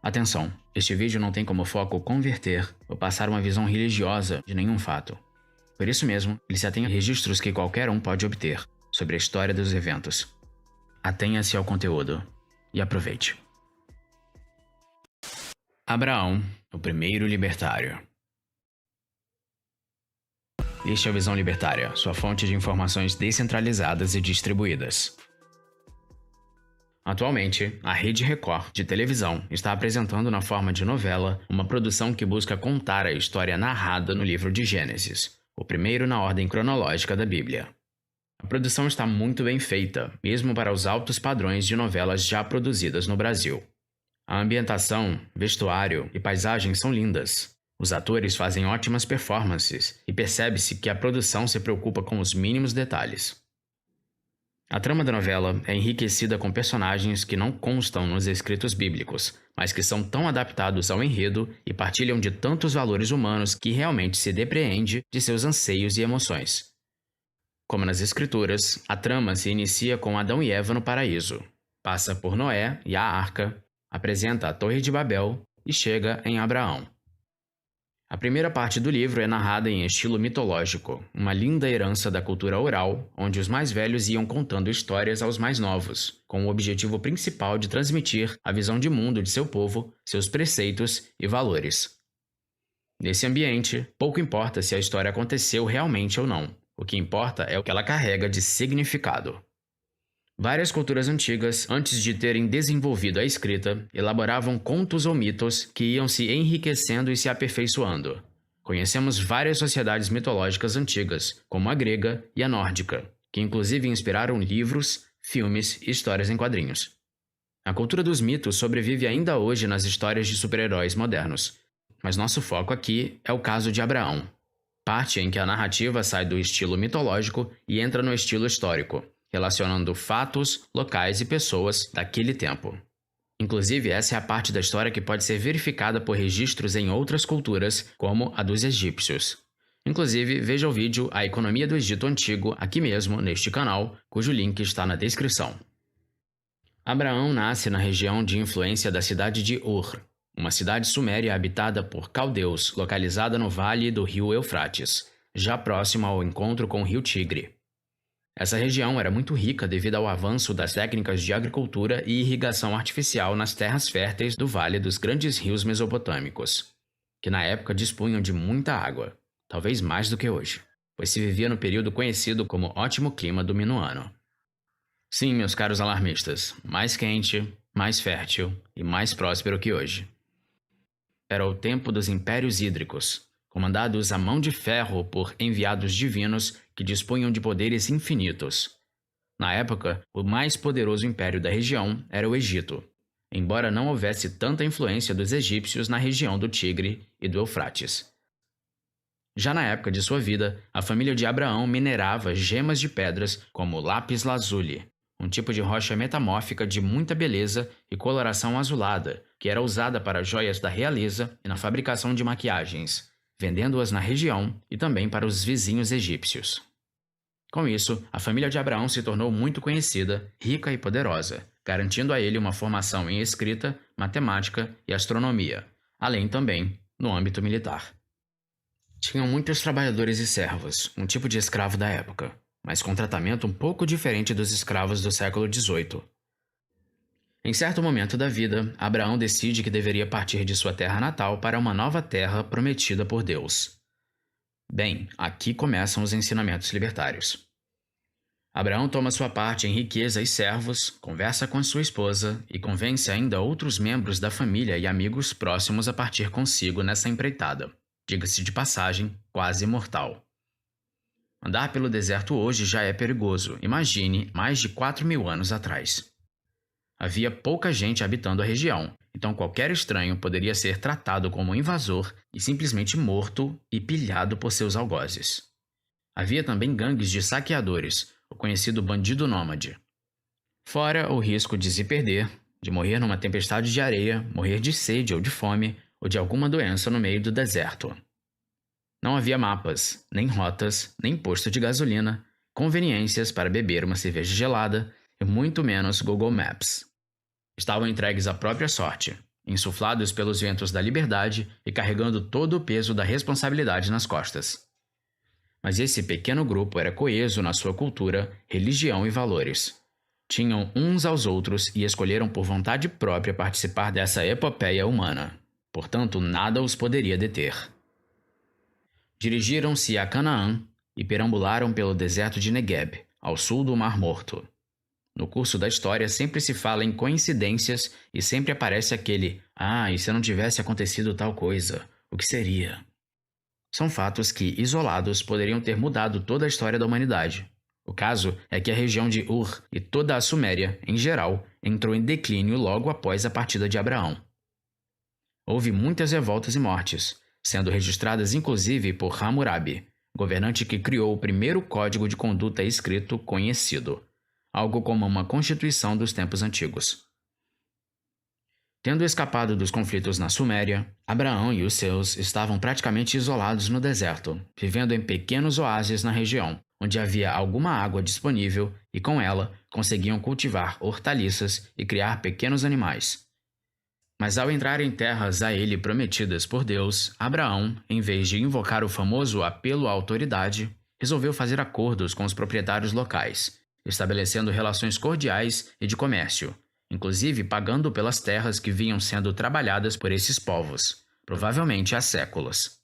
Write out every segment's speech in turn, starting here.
Atenção, este vídeo não tem como foco converter ou passar uma visão religiosa de nenhum fato. Por isso mesmo, ele se atém a registros que qualquer um pode obter sobre a história dos eventos. Atenha-se ao conteúdo e aproveite. Abraão, o primeiro libertário. Este é a Visão Libertária, sua fonte de informações descentralizadas e distribuídas. Atualmente, a Rede Record de televisão está apresentando na forma de novela uma produção que busca contar a história narrada no livro de Gênesis, o primeiro na ordem cronológica da Bíblia. A produção está muito bem feita, mesmo para os altos padrões de novelas já produzidas no Brasil. A ambientação, vestuário e paisagem são lindas. Os atores fazem ótimas performances e percebe-se que a produção se preocupa com os mínimos detalhes. A trama da novela é enriquecida com personagens que não constam nos escritos bíblicos, mas que são tão adaptados ao enredo e partilham de tantos valores humanos que realmente se depreende de seus anseios e emoções. Como nas escrituras, a trama se inicia com Adão e Eva no paraíso, passa por Noé e a Arca, apresenta a Torre de Babel e chega em Abraão. A primeira parte do livro é narrada em estilo mitológico, uma linda herança da cultura oral, onde os mais velhos iam contando histórias aos mais novos, com o objetivo principal de transmitir a visão de mundo de seu povo, seus preceitos e valores. Nesse ambiente, pouco importa se a história aconteceu realmente ou não. O que importa é o que ela carrega de significado. Várias culturas antigas, antes de terem desenvolvido a escrita, elaboravam contos ou mitos que iam se enriquecendo e se aperfeiçoando. Conhecemos várias sociedades mitológicas antigas, como a grega e a nórdica, que inclusive inspiraram livros, filmes e histórias em quadrinhos. A cultura dos mitos sobrevive ainda hoje nas histórias de super-heróis modernos, mas nosso foco aqui é o caso de Abraão, parte em que a narrativa sai do estilo mitológico e entra no estilo histórico, relacionando fatos, locais e pessoas daquele tempo. Inclusive, essa é a parte da história que pode ser verificada por registros em outras culturas, como a dos egípcios. Inclusive, veja o vídeo A Economia do Egito Antigo aqui mesmo, neste canal, cujo link está na descrição. Abraão nasce na região de influência da cidade de Ur, uma cidade suméria habitada por caldeus, localizada no vale do rio Eufrates, já próximo ao encontro com o rio Tigre. Essa região era muito rica devido ao avanço das técnicas de agricultura e irrigação artificial nas terras férteis do vale dos grandes rios mesopotâmicos, que na época dispunham de muita água, talvez mais do que hoje, pois se vivia no período conhecido como ótimo clima do Minuano. Sim, meus caros alarmistas, mais quente, mais fértil e mais próspero que hoje. Era o tempo dos impérios hídricos, comandados a mão de ferro por enviados divinos que dispunham de poderes infinitos. Na época, o mais poderoso império da região era o Egito, embora não houvesse tanta influência dos egípcios na região do Tigre e do Eufrates. Já na época de sua vida, a família de Abraão minerava gemas de pedras como lápis lazuli, um tipo de rocha metamórfica de muita beleza e coloração azulada, que era usada para joias da realeza e na fabricação de maquiagens, vendendo-as na região e também para os vizinhos egípcios. Com isso, a família de Abraão se tornou muito conhecida, rica e poderosa, garantindo a ele uma formação em escrita, matemática e astronomia, além também no âmbito militar. Tinham muitos trabalhadores e servos, um tipo de escravo da época, mas com tratamento um pouco diferente dos escravos do século XVIII. Em certo momento da vida, Abraão decide que deveria partir de sua terra natal para uma nova terra prometida por Deus. Bem, aqui começam os ensinamentos libertários. Abraão toma sua parte em riqueza e servos, conversa com sua esposa e convence ainda outros membros da família e amigos próximos a partir consigo nessa empreitada, diga-se de passagem, quase mortal. Andar pelo deserto hoje já é perigoso, imagine mais de 4.000 anos atrás. Havia pouca gente habitando a região, então qualquer estranho poderia ser tratado como invasor e simplesmente morto e pilhado por seus algozes. Havia também gangues de saqueadores, o conhecido bandido nômade. Fora o risco de se perder, de morrer numa tempestade de areia, morrer de sede ou de fome, ou de alguma doença no meio do deserto. Não havia mapas, nem rotas, nem posto de gasolina, conveniências para beber uma cerveja gelada e muito menos Google Maps. Estavam entregues à própria sorte, insuflados pelos ventos da liberdade e carregando todo o peso da responsabilidade nas costas. Mas esse pequeno grupo era coeso na sua cultura, religião e valores. Tinham uns aos outros e escolheram por vontade própria participar dessa epopeia humana. Portanto, nada os poderia deter. Dirigiram-se a Canaã e perambularam pelo deserto de Negueb, ao sul do Mar Morto. No curso da história sempre se fala em coincidências e sempre aparece aquele e se não tivesse acontecido tal coisa, o que seria? São fatos que, isolados, poderiam ter mudado toda a história da humanidade. O caso é que a região de Ur e toda a Suméria, em geral, entrou em declínio logo após a partida de Abraão. Houve muitas revoltas e mortes, sendo registradas inclusive por Hammurabi, governante que criou o primeiro código de conduta escrito conhecido, algo como uma constituição dos tempos antigos. Tendo escapado dos conflitos na Suméria, Abraão e os seus estavam praticamente isolados no deserto, vivendo em pequenos oásis na região, onde havia alguma água disponível e com ela conseguiam cultivar hortaliças e criar pequenos animais. Mas ao entrar em terras a ele prometidas por Deus, Abraão, em vez de invocar o famoso apelo à autoridade, resolveu fazer acordos com os proprietários locais, estabelecendo relações cordiais e de comércio, inclusive pagando pelas terras que vinham sendo trabalhadas por esses povos, provavelmente há séculos.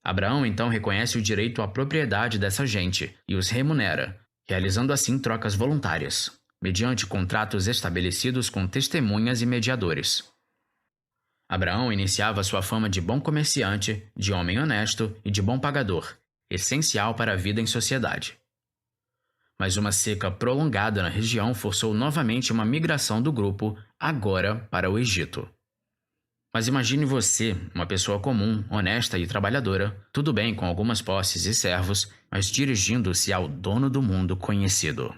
Abraão então reconhece o direito à propriedade dessa gente e os remunera, realizando assim trocas voluntárias, mediante contratos estabelecidos com testemunhas e mediadores. Abraão iniciava sua fama de bom comerciante, de homem honesto e de bom pagador, essencial para a vida em sociedade. Mas uma seca prolongada na região forçou novamente uma migração do grupo, agora para o Egito. Mas imagine você, uma pessoa comum, honesta e trabalhadora, tudo bem com algumas posses e servos, mas dirigindo-se ao dono do mundo conhecido.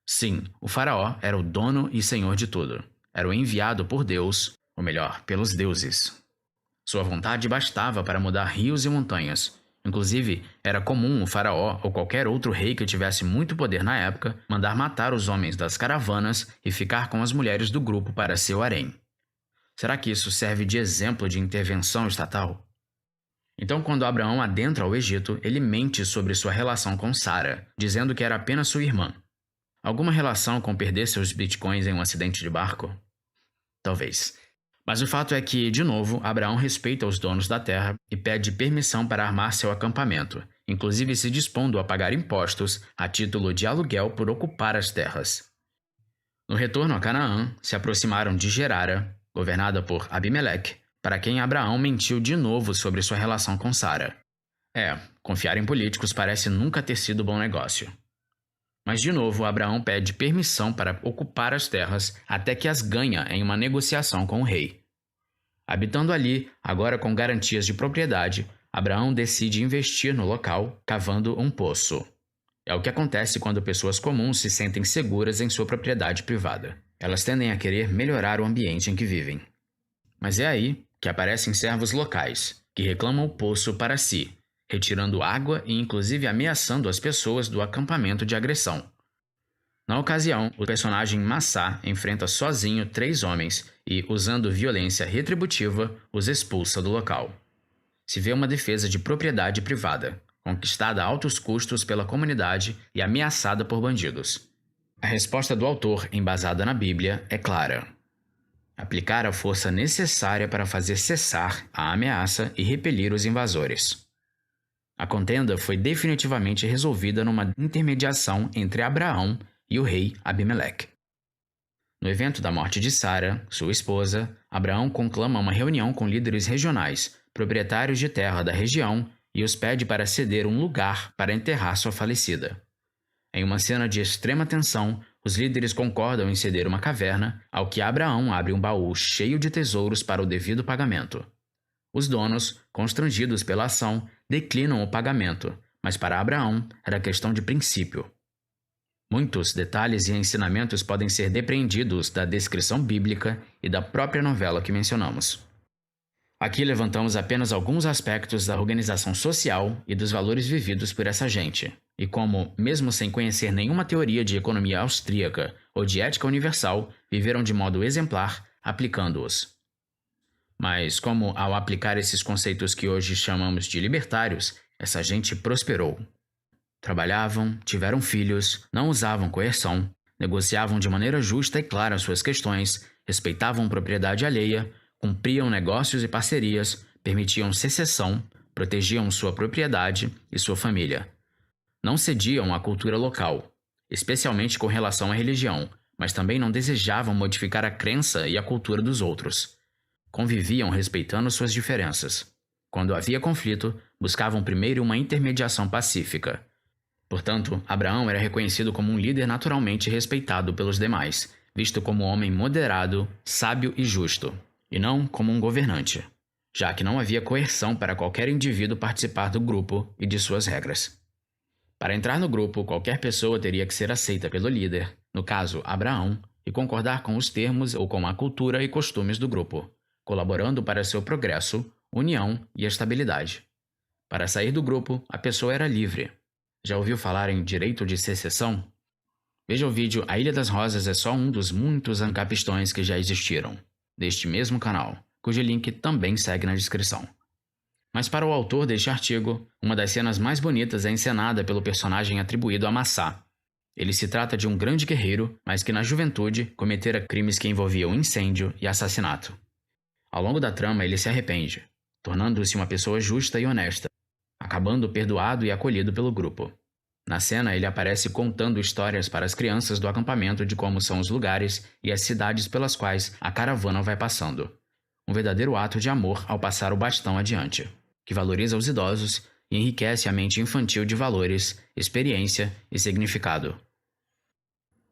Sim, o faraó era o dono e senhor de tudo. Era o enviado por Deus, ou melhor, pelos deuses. Sua vontade bastava para mudar rios e montanhas. Inclusive, era comum o faraó ou qualquer outro rei que tivesse muito poder na época mandar matar os homens das caravanas e ficar com as mulheres do grupo para seu harém. Será que isso serve de exemplo de intervenção estatal? Então, quando Abraão adentra ao Egito, ele mente sobre sua relação com Sara, dizendo que era apenas sua irmã. Alguma relação com perder seus bitcoins em um acidente de barco? Talvez. Mas o fato é que, de novo, Abraão respeita os donos da terra e pede permissão para armar seu acampamento, inclusive se dispondo a pagar impostos a título de aluguel por ocupar as terras. No retorno a Canaã, se aproximaram de Gerara, governada por Abimeleque, para quem Abraão mentiu de novo sobre sua relação com Sara. Confiar em políticos parece nunca ter sido bom negócio. Mas de novo, Abraão pede permissão para ocupar as terras até que as ganha em uma negociação com o rei. Habitando ali, agora com garantias de propriedade, Abraão decide investir no local, cavando um poço. É o que acontece quando pessoas comuns se sentem seguras em sua propriedade privada. Elas tendem a querer melhorar o ambiente em que vivem. Mas é aí que aparecem servos locais, que reclamam o poço para si, retirando água e inclusive ameaçando as pessoas do acampamento de agressão. Na ocasião, o personagem Massá enfrenta sozinho 3 homens e, usando violência retributiva, os expulsa do local. Se vê uma defesa de propriedade privada, conquistada a altos custos pela comunidade e ameaçada por bandidos. A resposta do autor, embasada na Bíblia, é clara: aplicar a força necessária para fazer cessar a ameaça e repelir os invasores. A contenda foi definitivamente resolvida numa intermediação entre Abraão e o rei Abimeleque. No evento da morte de Sara, sua esposa, Abraão conclama uma reunião com líderes regionais, proprietários de terra da região, e os pede para ceder um lugar para enterrar sua falecida. Em uma cena de extrema tensão, os líderes concordam em ceder uma caverna, ao que Abraão abre um baú cheio de tesouros para o devido pagamento. Os donos, constrangidos pela ação, declinam o pagamento, mas para Abraão era questão de princípio. Muitos detalhes e ensinamentos podem ser depreendidos da descrição bíblica e da própria novela que mencionamos. Aqui levantamos apenas alguns aspectos da organização social e dos valores vividos por essa gente, e como, mesmo sem conhecer nenhuma teoria de economia austríaca ou de ética universal, viveram de modo exemplar, aplicando-os. Mas como ao aplicar esses conceitos que hoje chamamos de libertários, essa gente prosperou. Trabalhavam, tiveram filhos, não usavam coerção, negociavam de maneira justa e clara suas questões, respeitavam propriedade alheia, cumpriam negócios e parcerias, permitiam secessão, protegiam sua propriedade e sua família. Não cediam à cultura local, especialmente com relação à religião, mas também não desejavam modificar a crença e a cultura dos outros. Conviviam respeitando suas diferenças. Quando havia conflito, buscavam primeiro uma intermediação pacífica. Portanto, Abraão era reconhecido como um líder naturalmente respeitado pelos demais, visto como um homem moderado, sábio e justo, e não como um governante, já que não havia coerção para qualquer indivíduo participar do grupo e de suas regras. Para entrar no grupo, qualquer pessoa teria que ser aceita pelo líder, no caso Abraão, e concordar com os termos ou com a cultura e costumes do grupo, colaborando para seu progresso, união e estabilidade. Para sair do grupo, a pessoa era livre. Já ouviu falar em direito de secessão? Veja o vídeo A Ilha das Rosas é só um dos muitos ancapistões que já existiram, deste mesmo canal, cujo link também segue na descrição. Mas para o autor deste artigo, uma das cenas mais bonitas é encenada pelo personagem atribuído a Massá. Ele se trata de um grande guerreiro, mas que na juventude cometera crimes que envolviam incêndio e assassinato. Ao longo da trama ele se arrepende, tornando-se uma pessoa justa e honesta, acabando perdoado e acolhido pelo grupo. Na cena, ele aparece contando histórias para as crianças do acampamento de como são os lugares e as cidades pelas quais a caravana vai passando. Um verdadeiro ato de amor ao passar o bastão adiante, que valoriza os idosos e enriquece a mente infantil de valores, experiência e significado.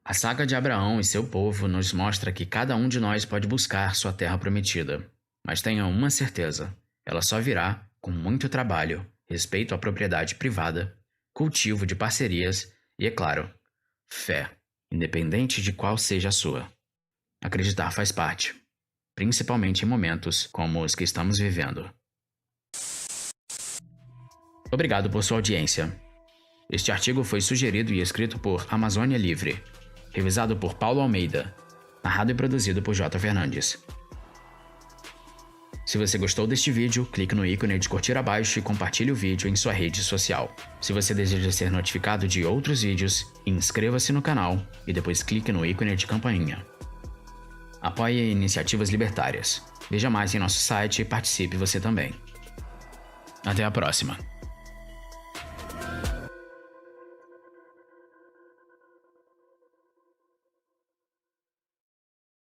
A saga de Abraão e seu povo nos mostra que cada um de nós pode buscar sua terra prometida. Mas tenha uma certeza, ela só virá com muito trabalho, respeito à propriedade privada, cultivo de parcerias e, é claro, fé, independente de qual seja a sua. Acreditar faz parte, principalmente em momentos como os que estamos vivendo. Obrigado por sua audiência. Este artigo foi sugerido e escrito por Amazônia Livre, revisado por Paulo Almeida, narrado e produzido por J. Fernandes. Se você gostou deste vídeo, clique no ícone de curtir abaixo e compartilhe o vídeo em sua rede social. Se você deseja ser notificado de outros vídeos, inscreva-se no canal e depois clique no ícone de campainha. Apoie iniciativas libertárias. Veja mais em nosso site e participe você também. Até a próxima!